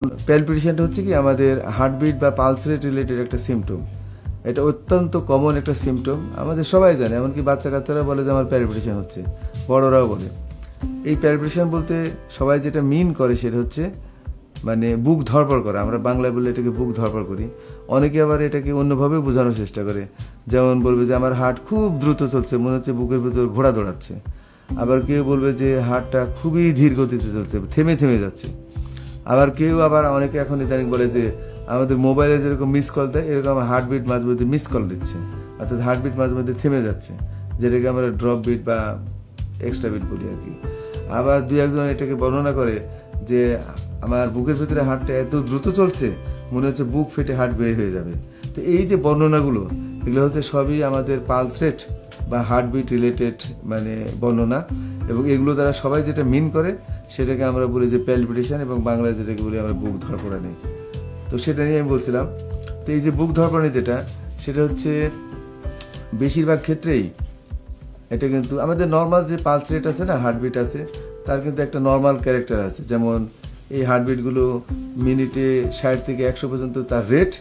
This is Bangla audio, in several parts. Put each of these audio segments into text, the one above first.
প্যালপিটেশনটা হচ্ছে কি আমাদের হার্টবিট বা পালস রেট রিলেটেড একটা সিমটম। এটা অত্যন্ত কমন একটা সিমটম, আমাদের সবাই জানে, এমনকি বাচ্চা কাচ্চারা বলে যে আমার প্যালপিটেশন হচ্ছে, বড়রাও বলে। এই প্যালপিটেশন বলতে সবাই যেটা মিন করে সেটা হচ্ছে মানে বুক ধড়ফড় করা, আমরা বাংলায় বলে এটাকে বুক ধড়ফড় করি। অনেকে আবার এটাকে অন্যভাবে বোঝানোর চেষ্টা করে, যেমন বলবে যে আমার হার্ট খুব দ্রুত চলছে, মনে হচ্ছে বুকের ভিতর ঘোড়া দৌড়াচ্ছে। আবার কেউ বলবে যে হার্টটা খুবই ধীর গতিতে চলছে, থেমে থেমে যাচ্ছে। আবার অনেকে এখন ইদানিং বলে যে আমাদের মোবাইলে যেরকম মিস কল দেয় এরকম হার্টবিট মাঝে মধ্যে মিস কল দিচ্ছে, অর্থাৎ হার্টবিট মাঝে মধ্যে থেমে যাচ্ছে, যেটাকে আমরা ড্রপ বিট বা এক্সট্রা বিট বলি আর কি। আবার দুই একজন এটাকে বর্ণনা করে যে আমার বুকের ভিতরে হার্টটা এত দ্রুত চলছে, মনে হচ্ছে বুক ফেটে হার্ট বের হয়ে যাবে। তো এই যে বর্ণনাগুলো, এগুলো হচ্ছে সবই আমাদের পালস রেট বা হার্টবিট রিলেটেড মানে বর্ণনা, এবং এগুলো দ্বারা সবাই যেটা মিন করে সেটাকে আমরা বলি যে প্যালপিটেশন, এবং বাংলায় যেটাকে বলি আমরা বুক ধড়ফড়ানি। তো সেটা নিয়ে আমি বলছিলাম। তো এই যে বুক ধড়ফড়ানি যেটা, সেটা হচ্ছে বেশিরভাগ ক্ষেত্রেই এটা কিন্তু আমাদের নর্মাল যে পালস রেট আছে না, হার্টবিট আছে, তার কিন্তু একটা নর্মাল ক্যারেক্টার আছে। যেমন এই হার্টবিটগুলো মিনিটে 60 থেকে 100 পর্যন্ত তার রেট,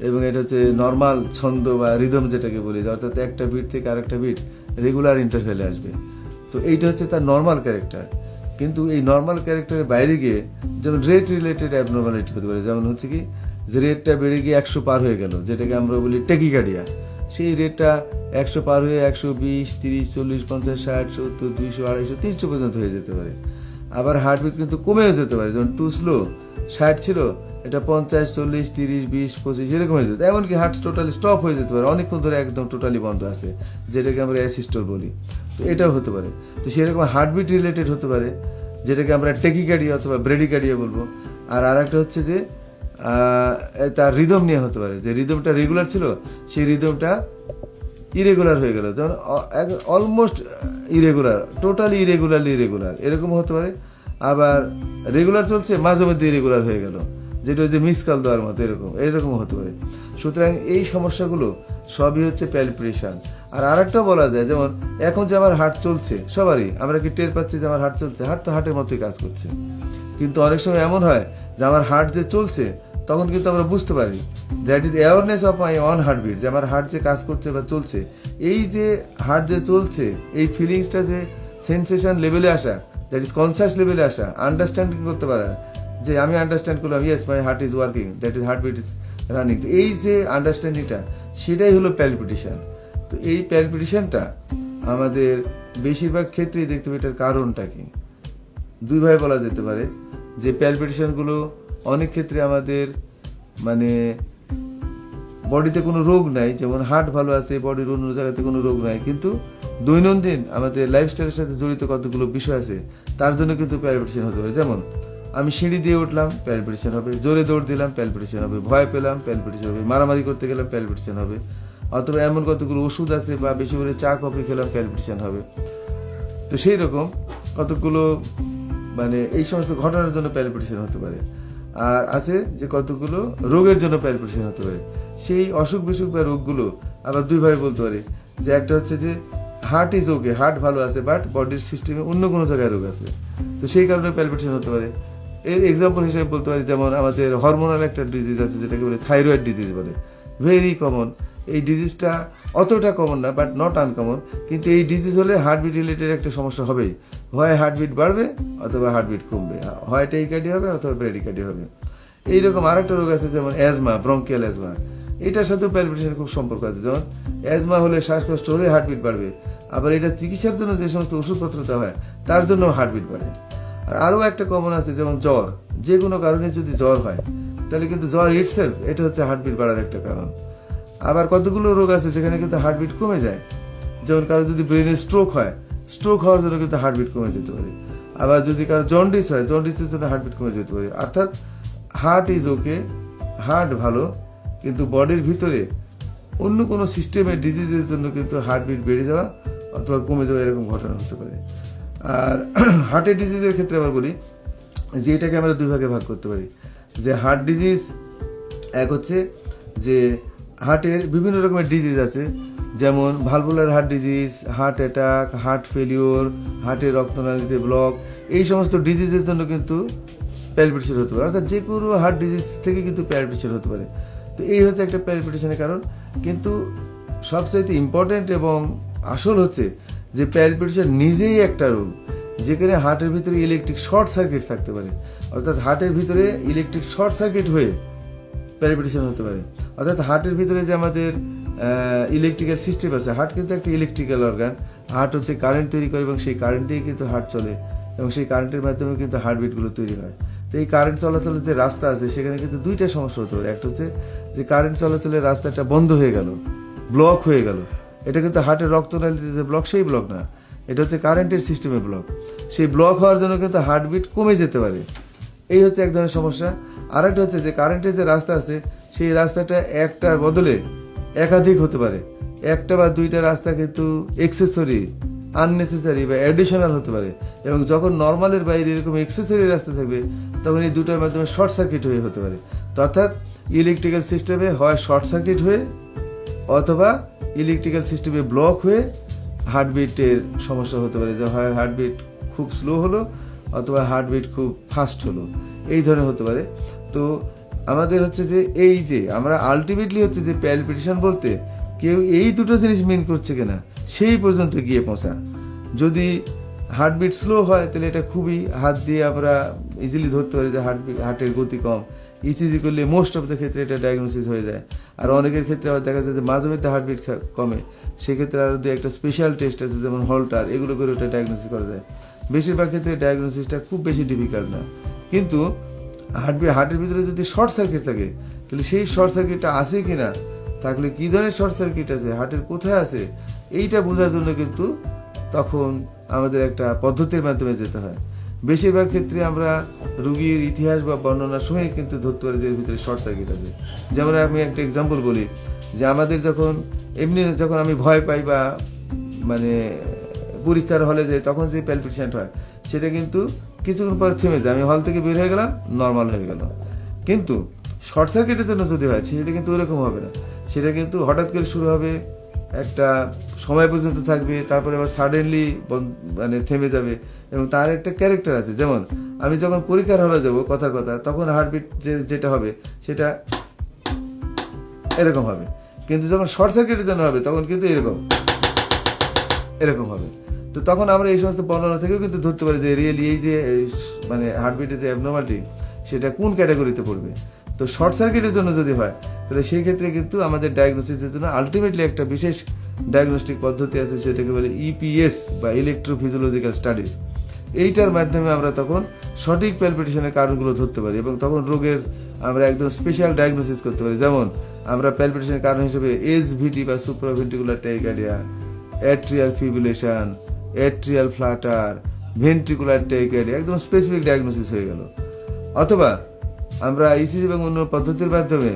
এবং এটা হচ্ছে নর্মাল ছন্দ বা রিদম যেটাকে বলি, অর্থাৎ একটা বিট থেকে আরেকটা বিট রেগুলার ইন্টারভ্যালে আসবে। তো এইটা হচ্ছে তার নর্মাল ক্যারেক্টার। কিন্তু এই নর্মাল ক্যারেক্টারের বাইরে গিয়ে যেমন রেট রিলেটেড অ্যাবনর্মালিটি হতে পারে। যেমন হচ্ছে কি যে রেটটা বেড়ে গিয়ে 100 পার হয়ে গেল, যেটাকে আমরা বলি টেকিকার্ডিয়া। সেই রেটটা 100 পার হয়ে 120, 30, 40, 50, 60, 70, 200, 250, 300 পর্যন্ত হয়ে যেতে পারে। আবার হার্টবিট কিন্তু কমেও যেতে পারে, যেমন টু স্লো 60 ছিল, এটা 50, 40, 30, 20, 25 এরকম হয়ে যেত। এমনকি হার্ট টোটালি স্টপ হয়ে যেতে পারে, অনেকক্ষণ ধরে একদম টোটালি বন্ধ আছে, যেটাকে আমরা অ্যাসিস্টল বলি। তো এটাও হতে পারে। তো সেরকম হার্টবিট রিলেটেড হতে পারে, যেটাকে আমরা টেকিকার্ডিয়া অথবা ব্রেডিকার্ডিয়া বলবো। আর একটা হচ্ছে যে তার রিদম নিয়ে হতে পারে, যে রিদমটা রেগুলার ছিল সেই রিদমটা ইরেগুলার হয়ে গেল, যেমন অলমোস্ট ইরেগুলার, টোটালি ইরেগুলার এরকম হতে পারে। আবার রেগুলার চলছে, মাঝে মধ্যে ইরেগুলার হয়ে গেল, যেটা হচ্ছে মিস কল দেওয়ার মতো, এরকম হতে পারে। সুতরাং এই সমস্যাগুলো সবই হচ্ছে প্যালপিটেশন। আর আরেকটা বলা যায়, যেমন এখন যে আমার হার্ট চলছে, সবারই আমরা কি টের পাচ্ছি যে আমার হার্ট চলছে, হার্ট তো হার্টের মতোই কাজ করছে। কিন্তু অনেক সময় এমন হয় যে আমার হার্ট যে চলছে, তখন কিন্তু আমরা বুঝতে পারি, that is awareness of my own heartbeat, যে আমার হার্ট যে কাজ করছে বা চলছে। এই যে হার্ট যে চলছে, এই ফিলিংসটা যে সেন্সেশন লেভেলে আসা, দ্যাট ইজ কনসাস লেভেলে আসা, আন্ডারস্ট্যান্ডিং করতে পারা, যে আমি আন্ডারস্ট্যান্ড করলাম, yes my heart is working, that is heartbeat is running. তো এই যে আন্ডারস্ট্যান্ডিংটা, সেটাই হলো প্যালপিটেশন। তো এই প্যালপিটেশনটা আমাদের বেশিরভাগ ক্ষেত্রেই দেখতে পাই। এটার কারণটা কি দুই ভাবে বলা যেতে পারে, যে প্যালপিটেশনগুলো অনেক ক্ষেত্রে আমাদের মানে বডিতে কোনো রোগ নাই, যেমন হার্ট ভালো আছে, বডির অন্য জায়গাতে কোনো রোগ নাই, কিন্তু দৈনন্দিন আমাদের লাইফস্টাইলের সাথে জড়িত কতগুলো বিষয় আছে, তার জন্য কিন্তু প্যালপিটেশন হতে পারে। যেমন আমি সিঁড়ি দিয়ে উঠলাম, প্যালপিটেশন হবে, জোরে দৌড় দিলাম, প্যালপিটেশন হবে, ভয় পেলাম, প্যালপিটেশন হবে, মারামারি করতে গেলাম, প্যালপিটেশন হবে, অথবা এমন কতগুলো ওষুধ আছে বা বেশি করে চা কফি খেলাম, প্যালপিটেশন হবে। তো সেই রকম কতগুলো মানে এই সমস্ত ঘটনার জন্য প্যালপিটেশন হতে পারে। আর আছে যে কতগুলো রোগের জন্য প্যালপিটেশন হতে পারে। সেই অসুখ বিসুখ বা রোগগুলো আবার দুই ভাবে বলতে পারি, যে একটা হচ্ছে যে হার্ট ইজ ওকে, হার্ট ভালো আছে, বাট বডির সিস্টেমে অন্য কোনো জায়গায় রোগ আছে, তো সেই কারণে প্যালপিটেশন হতে পারে। এর এক্সাম্পল হিসেবে বলতে পারি, যেমন আমাদের হরমোনাল একটা ডিজিজ আছে, যেটাকে বলে থাইরয়েড ডিজিজ বলে, ভেরি কমন। এই ডিজিজটা অতটা কমন না, বাট নট আনকমন। কিন্তু এই ডিজিজ হলে হার্টবিট রিলেটেড একটা সমস্যা হবেই, হয় হার্টবিট বাড়বে অথবা হার্টবিট কমবে, হয় টেকিকার্ডিয়া হবে অথবা ব্রেডিকার্ডিয়া হবে। এইরকম আরেকটা রোগ আছে, যেমন অ্যাজমা, ব্রঙ্কিয়াল অ্যাজমা, এটার সাথেও প্যালপিটেশনের খুব সম্পর্ক আছে। যেমন অ্যাজমা হলে শ্বাসকষ্ট হলে হার্টবিট বাড়বে, আবার এটা চিকিৎসার জন্য যে সমস্ত ওষুধপত্র দেওয়া হয় তার জন্য হার্টবিট বাড়ে। আর আরও একটা কমন আছে, যেমন জ্বর, যে কোনো কারণে যদি জ্বর হয়, তাহলে কিন্তু জ্বর ইটসেলফ এটা হচ্ছে হার্টবিট বাড়ার একটা কারণ। আবার কতগুলো রোগ আছে যেখানে কিন্তু হার্টবিট কমে যায়, যেমন কারো যদি ব্রেনে স্ট্রোক হয়, স্ট্রোক হওয়ার জন্য কিন্তু হার্টবিট কমে যেতে পারে। আবার যদি কারো জন্ডিস হয়, জন্ডিসের জন্য হার্টবিট কমে যেতে পারে। অর্থাৎ হার্ট ইজ ওকে, হার্ট ভালো, কিন্তু বডির ভিতরে অন্য কোনো সিস্টেমের ডিজিজের জন্য কিন্তু হার্টবিট বেড়ে যাওয়া অথবা কমে যাওয়া এরকম ঘটনা হতে পারে। আর হার্টের ডিজিজের ক্ষেত্রে আবার বলি যে এটাকে আমরা দুই ভাগে ভাগ করতে পারি, যে হার্ট ডিজিজ এক হচ্ছে যে হার্টের বিভিন্ন রকমের ডিজিজ আছে, যেমন valvular heart disease, heart attack, heart failure, হার্টের রক্তনালীতে ব্লক, এই সমস্ত ডিজিজের জন্য কিন্তু প্যালপিটেশন হতে পারে, অর্থাৎ যে কোনো হার্ট ডিজিজ থেকে কিন্তু প্যালপিটেশন হতে পারে। তো এই হচ্ছে একটা প্যালপিটেশনের কারণ। কিন্তু সবচাইতে ইম্পর্টেন্ট এবং আসল হচ্ছে যে প্যালপিটেশন নিজেই একটা রোগ, যেখানে হার্টের ভিতরে ইলেকট্রিক শর্ট সার্কিট থাকতে পারে, অর্থাৎ হার্টের ভিতরে ইলেকট্রিক শর্ট সার্কিট হয়ে প্যালপিটেশন হতে পারে। অর্থাৎ হার্টের ভিতরে যে আমাদের ইলেকট্রিক্যাল সিস্টেম আছে, হার্ট কিন্তু একটা ইলেকট্রিক্যাল অর্গান, হার্ট হচ্ছে কারেন্ট তৈরি করে এবং সেই কারেন্ট দিয়ে কিন্তু হার্ট চলে এবং সেই কারেন্টের মাধ্যমে কিন্তু হার্টবিটগুলো তৈরি হয়। তো এই কারেন্ট চলাচলের যে রাস্তা আছে সেখানে কিন্তু দুইটা সমস্যা হতে পারে। একটা হচ্ছে যে কারেন্ট চলাচলের রাস্তাটা বন্ধ হয়ে গেল, ব্লক হয়ে গেল, এটা কিন্তু হার্টের রক্তনালীতে যে ব্লক সেই ব্লক না, এটা হচ্ছে কারেন্টের সিস্টেমে ব্লক। সেই ব্লক হওয়ার জন্য কিন্তু হার্টবিট কমে যেতে পারে, এই হচ্ছে এক ধরনের সমস্যা। আর একটা হচ্ছে যে কারেন্টের যে রাস্তা আছে সেই রাস্তাটা একটার বদলে একাধিক হতে পারে, একটা বা দুইটা রাস্তা কিন্তু এক্সেসরি, আননেসেসারি বা অ্যাডিশনাল হতে পারে। এবং যখন নর্মালের বাইরে এরকম এক্সেসরি রাস্তা থাকবে তখন এই দুটার মাধ্যমে শর্ট সার্কিট হয়ে হতে পারে। তো অর্থাৎ ইলেকট্রিক্যাল সিস্টেমে হয় শর্ট সার্কিট হয়ে অথবা ইলেকট্রিক্যাল সিস্টেমে ব্লক হয়ে হার্টবিটের সমস্যা হতে পারে, যে হয় হার্টবিট খুব স্লো হলো অথবা হার্টবিট খুব ফাস্ট হলো, এই ধরনের হতে পারে। তো আমাদের হচ্ছে যে এই যে আমরা আলটিমেটলি হচ্ছে যে প্যালপিটেশন বলতে কেউ এই দুটো জিনিস মেন করছে কিনা সেই পর্যন্ত গিয়ে পৌঁছা। যদি হার্টবিট স্লো হয় তাহলে এটা খুবই হাত দিয়ে আমরা ইজিলি ধরতে পারি যে হার্টের গতি কম, ইসিজি করলে মোস্ট অফ দ্য ক্ষেত্রে এটা ডায়াগনোসিস হয়ে যায়। আর অনেকের ক্ষেত্রে আবার দেখা যায় যে মাঝে মধ্যে হার্টবিট কমে, সেক্ষেত্রে আরও একটা স্পেশাল টেস্ট আছে যেমন হলটার, এগুলো করে ওটা ডায়াগনোসিস করা যায়। বেশিরভাগ ক্ষেত্রে ডায়াগনোসিসটা খুব বেশি ডিফিকাল্ট না। কিন্তু হার্টের ভিতরে যদি শর্ট সার্কিট থাকে তাহলে সেই শর্ট সার্কিটটা আছে কিনা, থাকলে কি ধরনের শর্ট সার্কিট আছে, হার্টের কোথায় আছে, এইটা বোঝার জন্য কিন্তু তখন আমাদের একটা পদ্ধতির মাধ্যমে যেতে হয়। বেশিরভাগ ক্ষেত্রে আমরা রুগীর ইতিহাস বা বর্ণনার সময় কিন্তু ধরতে পারি যে এর ভিতরে শর্ট সার্কিট আছে। যেমন আমি একটা এক্সাম্পল বলি, যে আমাদের যখন যখন আমি ভয় পাই বা মানে পরীক্ষার হলে যাই তখন যে প্যালপিটেশন হয় সেটা কিন্তু কিছুক্ষণ পর থেমে যায়, আমি হল থেকে বের হয়ে গেলাম, নর্মাল হয়ে গেল। কিন্তু শর্ট সার্কিটের জন্য যদি হয় সেটা কিন্তু ওরকম হবে না, সেটা কিন্তু হঠাৎ করে শুরু হবে, একটা সময় পর্যন্ত থাকবে, তারপরে আবার সাডেনলি মানে থেমে যাবে এবং তার একটা ক্যারেক্টার আছে। যেমন আমি যখন পরীক্ষার হলে যাব কথার কথা, তখন হার্টবিট যেটা হবে সেটা এরকম হবে, কিন্তু যখন শর্ট সার্কিটের জন্য হবে তখন কিন্তু এরকম হবে। তো তখন আমরা এই সমস্ত বর্ণনা থেকেও কিন্তু ধরতে পারি যে রিয়েলি এই যে মানে হার্টবিটের যে অ্যাবনর্মালিটি সেটা কোন ক্যাটাগরিতে পড়বে। তো শর্ট সার্কিটের জন্য যদি হয় তাহলে সেই ক্ষেত্রে কিন্তু আমাদের ডায়াগনোসিসের জন্য আলটিমেটলি একটা বিশেষ ডায়াগনস্টিক পদ্ধতি আছে, সেটাকে বলে ইপিএস বা ইলেকট্রোফিজিওলজিক্যাল স্টাডিজ। এইটার মাধ্যমে আমরা তখন সঠিক প্যালপিটেশনের কারণগুলো ধরতে পারি এবং তখন রোগের আমরা একদম স্পেশাল ডায়াগনোসিস করতে পারি। যেমন আমরা প্যালপিটেশনের কারণ হিসেবে এসভিটি বা supraventricular tachycardia, atrial fibrillation, atrial flutter, ventricular tachycardia একদম স্পেসিফিক ডায়াগনোসিস হয়ে গেল। অথবা আমরা ইসিজি এবং অন্য পদ্ধতির মাধ্যমে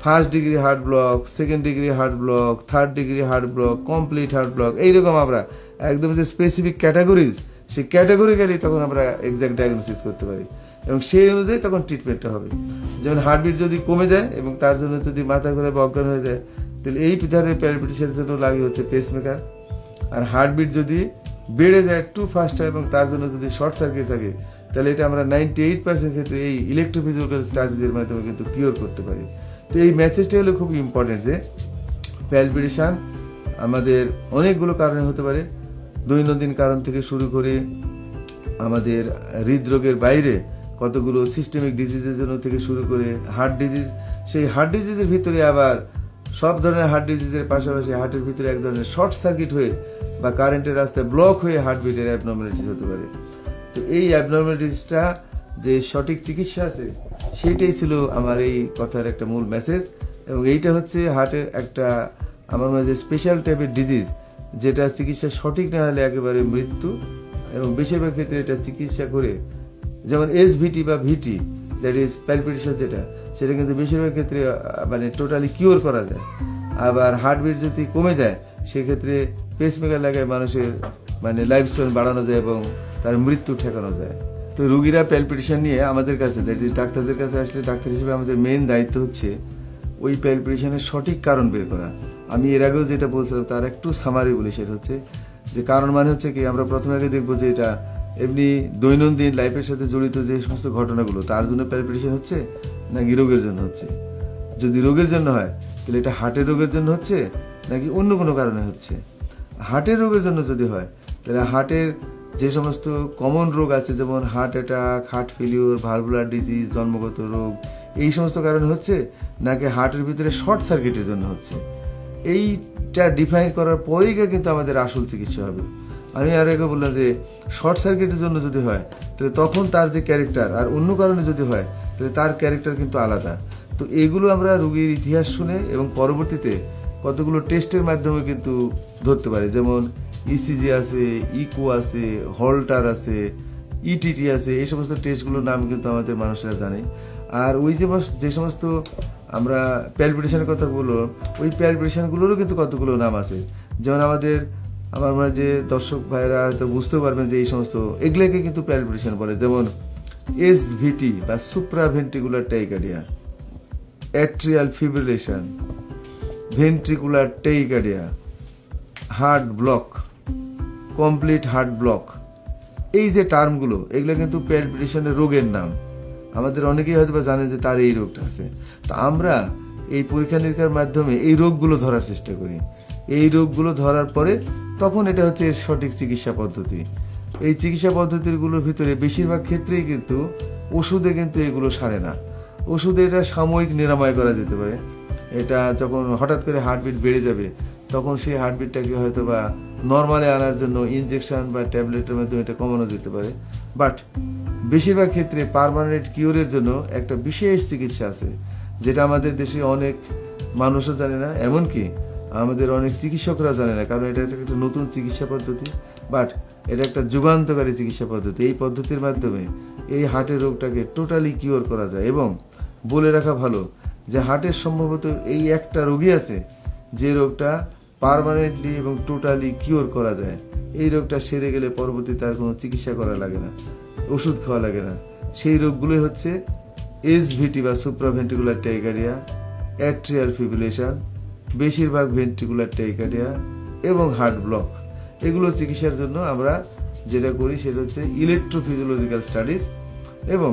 first degree heart block, second degree heart block, third degree heart block, complete heart block, এইরকম আমরা একদম যে স্পেসিফিক ক্যাটাগরিজ সেই ক্যাটাগরিক্যালি তখন আমরা এক্সাক্ট ডায়াগনোসিস করতে পারি এবং সেই অনুযায়ী তখন ট্রিটমেন্টটা হবে। যেমন হার্টবিট যদি কমে যায় এবং তার জন্য যদি মাথা ঘুরে বা অজ্ঞান হয়ে যায় তাহলে এই ধরনের প্যালপিটেশনের জন্য লাগে হচ্ছে পেসমেকার। আর হার্টবিট যদি বেড়ে যায় টু ফাস্ট হয় এবং তার জন্য যদি শর্ট সার্কিট থাকে তাহলে এটা আমরা 98% ক্ষেত্রে এই ইলেকট্রোফিজিওলজিক্যাল স্টাডিজের মাধ্যমে কিন্তু কিওর করতে পারি। তো এই মেসেজটা হলো খুব ইম্পর্টেন্ট যে প্যালপিটেশন আমাদের অনেকগুলো কারণে হতে পারে, দৈনন্দিন কারণ থেকে শুরু করে আমাদের হৃদরোগের বাইরে কতগুলো সিস্টেমিক ডিজিজের জন্য থেকে শুরু করে হার্ট ডিজিজ, সেই হার্ট ডিজিজের ভিতরে আবার সব ধরনের হার্ট ডিজিজের পাশাপাশি হার্টের ভিতরে এক ধরনের শর্ট সার্কিট হয়ে বা কারেন্টের রাস্তায় ব্লক হয়ে হার্টবিটের অ্যাবনর্মালিটিস হতে পারে। তো এই অ্যাবনর্মালিটিসটা যে সঠিক চিকিৎসা আছে সেইটাই ছিল আমার এই কথার একটা মূল মেসেজ। এবং এইটা হচ্ছে হার্টের একটা আমার মাঝে স্পেশাল টাইপের ডিজিজ, যেটা চিকিৎসা সঠিক না হলে একেবারে মৃত্যু, এবং বেশিরভাগ ক্ষেত্রে এটা চিকিৎসা করে যেমন এসভিটি বা ভিটি দ্যাট ইজ প্যালপিটেশন যেটা, সেটা কিন্তু বেশিরভাগ ক্ষেত্রে মানে টোটালি কিওর করা যায়। আবার হার্টবিট যদি কমে যায় সেক্ষেত্রে পেসমেকার লাগায় মানুষের মানে লাইফ স্প্যান বাড়ানো যায় এবং তার মৃত্যু ঠেকানো যায়। তো রুগীরা প্যালপিটেশন নিয়ে আমাদের কাছে ডাক্তারদের কাছে আসলে ডাক্তার হিসেবে আমাদের মেইন দায়িত্ব হচ্ছে ওই প্যালপিটেশনের সঠিক কারণ বের করা। আমি এর আগেও যেটা বলছিলাম তার একটু সামারি বলি, সেটা হচ্ছে যে কারণ মানে হচ্ছে কি আমরা প্রথমে আগে দেখবো যে এটা এমনি দৈনন্দিন লাইফের সাথে জড়িত যে সমস্ত ঘটনাগুলো, তার জন্য প্যালপিটেশন হচ্ছে নাকি রোগের জন্য হচ্ছে? যদি রোগের জন্য হয় তাহলে এটা হার্টের রোগের জন্য হচ্ছে নাকি অন্য কোনো কারণে হচ্ছে? হার্টের রোগের জন্য যদি হয় তাহলে হার্টের যে সমস্ত কমন রোগ আছে, যেমন heart attack, heart failure, valvular disease, জন্মগত রোগ, এই সমস্ত কারণে হচ্ছে নাকি হার্টের ভিতরে শর্ট সার্কিটের জন্য হচ্ছে, এইটা ডিফাইন করার পরেই কিন্তু আমাদের আসল চিকিৎসা হবে। আমি আর আগে বললাম যে শর্ট সার্কিটের জন্য যদি হয় তাহলে তখন তার যে ক্যারেক্টার, আর অন্য কারণে যদি হয় তাহলে তার ক্যারেক্টার কিন্তু আলাদা। তো এগুলো আমরা রোগীর ইতিহাস শুনে এবং পরবর্তীতে কতগুলো টেস্টের মাধ্যমে কিন্তু ধরতে পারি, যেমন ইসিজি আছে, ইকো আছে, হল্টার আছে, ইটিটি আছে, এই সমস্ত টেস্টগুলোর নাম কিন্তু আমাদের মানুষরা জানে। আর ওই যে সমস্ত আমরা প্যালপিটেশনের কথা বলবো, ওই প্যালপিটেশনগুলোরও কিন্তু কতগুলো নাম আছে। যেমন আমার মনে হয় যে দর্শক ভাইরা হয়তো বুঝতে পারবেন যে এই সমস্ত এগুলোকে কিন্তু প্যালপিটেশন বলে, যেমন এসভিটি বা supraventricular tachycardia, atrial fibrillation, ventricular tachycardia, heart block, complete heart block, এই যে টার্মগুলো, এগুলো কিন্তু প্যালপিটেশনের রোগের নাম। আমাদের অনেকেই হয়তো বা জানেন যে তার এই রোগটা আছে। তা আমরা এই পরীক্ষা নিরীক্ষার মাধ্যমে এই রোগগুলো ধরার চেষ্টা করি। এই রোগগুলো ধরার পরে তখন এটা হচ্ছে এর সঠিক চিকিৎসা পদ্ধতি। এই চিকিৎসা পদ্ধতিগুলোর ভিতরে বেশিরভাগ ক্ষেত্রেই কিন্তু ওষুধে কিন্তু এগুলো সারে না। ওষুধে এটা সাময়িক নিরাময় করা যেতে পারে। এটা যখন হঠাৎ করে হার্টবিট বেড়ে যাবে তখন সেই হার্টবিটটাকে হয়তো বা নর্মালে আনার জন্য ইনজেকশন বা ট্যাবলেটের মাধ্যমে এটা কমানো যেতে পারে। বাট বেশিরভাগ ক্ষেত্রে পার্মানেন্ট কিওরের জন্য একটা বিশেষ চিকিৎসা আছে, যেটা আমাদের দেশে অনেক মানুষও জানে না, এমনকি আমাদের অনেক চিকিৎসকরা জানে না, কারণ এটা একটা নতুন চিকিৎসা পদ্ধতি। বাট এটা একটা যুগান্তকারী চিকিৎসা পদ্ধতি। এই পদ্ধতির মাধ্যমে এই হার্টের রোগটাকে টোটালি কিওর করা যায়। এবং বলে রাখা ভালো যে হার্টের সম্ভবত এই একটা রোগই আছে যে রোগটা পার্মানেন্টলি এবং টোটালি কিওর করা যায়। এই রোগটা সেরে গেলে পরবর্তীতে আর কোনো চিকিৎসা করা লাগে না, ওষুধ খাওয়া লাগে না। সেই রোগগুলোই হচ্ছে এসভিটি বা সুপ্রাভেন্ট্রিকুলার টাইকার্ডিয়া, অ্যাট্রিয়াল ফিব্রিলেশন, বেশিরভাগ ভেন্ট্রিকুলার টাইকার্ডিয়া এবং হার্ট ব্লক। এগুলো চিকিৎসার জন্য আমরা যেটা করি সেটা হচ্ছে ইলেকট্রোফিজিওলজিক্যাল স্টাডিজ। এবং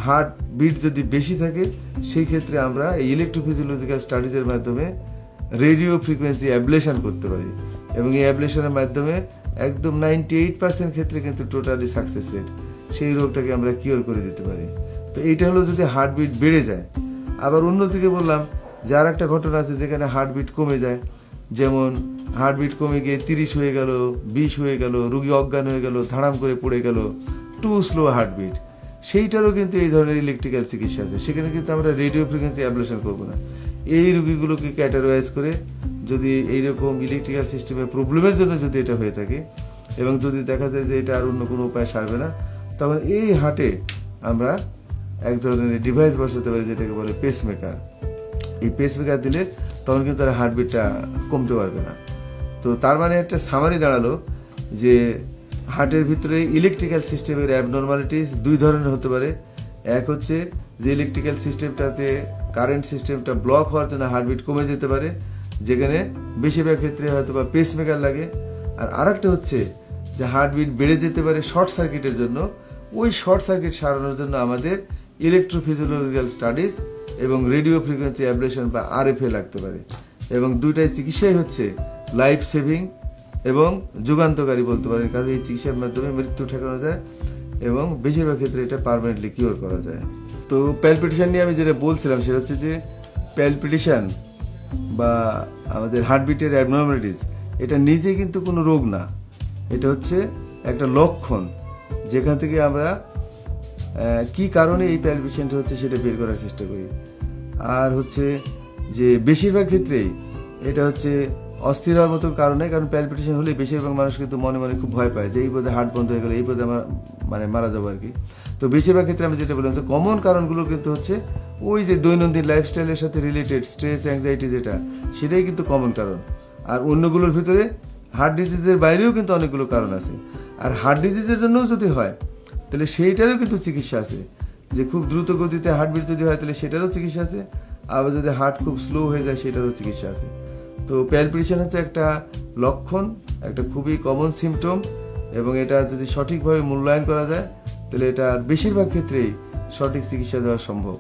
হার্ট বিট যদি বেশি থাকে সেই ক্ষেত্রে আমরা এই ইলেকট্রোফিজিওলজিক্যাল স্টাডিজের মাধ্যমে রেডিও ফ্রিকোয়েন্সি অ্যাবলেশন করতে পারি। এবং এই অ্যাবলেশনের মাধ্যমে একদম 98% ক্ষেত্রে কিন্তু টোটালি সাকসেস রেট, সেই রোগটাকে আমরা কিওর করে দিতে পারি। তো এইটা হলো যদি হার্টবিট বেড়ে যায়। আবার অন্যদিকে বললাম যে আর একটা ঘটনা আছে যেখানে হার্টবিট কমে যায়, যেমন হার্টবিট কমে গিয়ে 30 হয়ে গেল, 20 হয়ে গেল, রুগী অজ্ঞান হয়ে গেল, ধাড়াম করে পড়ে গেল, টু স্লো হার্টবিট। সেইটারও কিন্তু এই ধরনের ইলেকট্রিক্যাল চিকিৎসা আছে। সেখানে কিন্তু আমরা রেডিও ফ্রিকোয়েন্সি অ্যাবলেশন করবো না। এই রুগীগুলোকে ক্যাটাগরাইজ করে যদি এইরকম ইলেকট্রিক্যাল সিস্টেমের প্রবলেমের জন্য যদি এটা হয়ে থাকে এবং যদি দেখা যায় যে এটা আর অন্য কোনো উপায় সারবে না, তখন এই হার্টে আমরা এক ধরনের ডিভাইস বসাতে পারি যেটাকে বলে পেসমেকার। এই পেসমেকার দিলে তখন কিন্তু তার হার্টবিটটা কমতে পারবে না। তো তার মানে একটা সামারি দাঁড়ালো যে হার্টের ভিতরে ইলেকট্রিক্যাল সিস্টেমের অ্যাবনর্মালিটিস দুই ধরনের হতে পারে। এক হচ্ছে যে ইলেকট্রিক্যাল সিস্টেমটাতে কারেন্ট সিস্টেমটা ব্লক হওয়ার জন্য হার্টবিট কমে যেতে পারে, যেখানে বেশিরভাগ ক্ষেত্রে হয়তো বা পেসমেকার লাগে। আর আরেকটা হচ্ছে যে হার্টবিট বেড়ে যেতে পারে শর্ট সার্কিটের জন্য। ওই শর্ট সার্কিট সারানোর জন্য আমাদের ইলেকট্রোফিজিওলজিক্যাল স্টাডিজ এবং রেডিও ফ্রিকোয়েন্সি অ্যাবলেশন বা আরএফএ লাগতে পারে। এবং দুইটাই চিকিৎসাই হচ্ছে লাইফ সেভিং এবং যুগান্তকারী বলতে পারেন, কারণ এই চিকিৎসার মাধ্যমে মৃত্যু ঠেকানো যায় এবং বেশিরভাগ ক্ষেত্রে এটা পার্মানেন্টলি কিওর করা যায়। তো প্যালপিটেশন নিয়ে আমি যেটা বলছিলাম সেটা হচ্ছে যে প্যালপিটেশন বা আমাদের হার্টবিটের অ্যাবনর্মালিটিস এটা নিজে কিন্তু কোনো রোগ না, এটা হচ্ছে একটা লক্ষণ যেখান থেকে আমরা কি কারণে এই প্যালপিটেশনটা হচ্ছে সেটা বের করার চেষ্টা করি। আর হচ্ছে যে বেশিরভাগ ক্ষেত্রেই এটা হচ্ছে অস্থির হওয়ার মতো কারণে, কারণ প্যালপিটেশন হলে বেশিরভাগ মানুষ কিন্তু মনে মনে খুব ভয় পায় যে এই বোধহয় হার্ট বন্ধ হয়ে গেলে এই বোধহয় আমার মারা যাবো আর কি। তো বেশিরভাগ ক্ষেত্রে আমি যেটা বললাম যে কমন কারণগুলো কিন্তু হচ্ছে ওই যে দৈনন্দিন লাইফস্টাইলের সাথে রিলেটেড স্ট্রেস, অ্যাংজাইটি যেটা, সেটাই কিন্তু কমন কারণ। আর অন্যগুলোর ভিতরে হার্ট ডিজিজের বাইরেও কিন্তু অনেকগুলো কারণ আছে। আর হার্ট ডিজিজের জন্যও যদি হয় তাহলে সেইটারও কিন্তু চিকিৎসা আছে। যে খুব দ্রুত গতিতে হার্টবিট যদি হয় তাহলে সেটারও চিকিৎসা আছে, আবার যদি হার্ট খুব স্লো হয়ে যায় সেটারও চিকিৎসা আছে। তো প্যালপিটেশন হচ্ছে একটা লক্ষণ, একটা খুবই কমন সিমটম, এবং এটা যদি সঠিকভাবে মূল্যায়ন করা যায় তাহলে এটা বেশিরভাগ ক্ষেত্রেই সঠিক চিকিৎসা দেওয়া সম্ভব।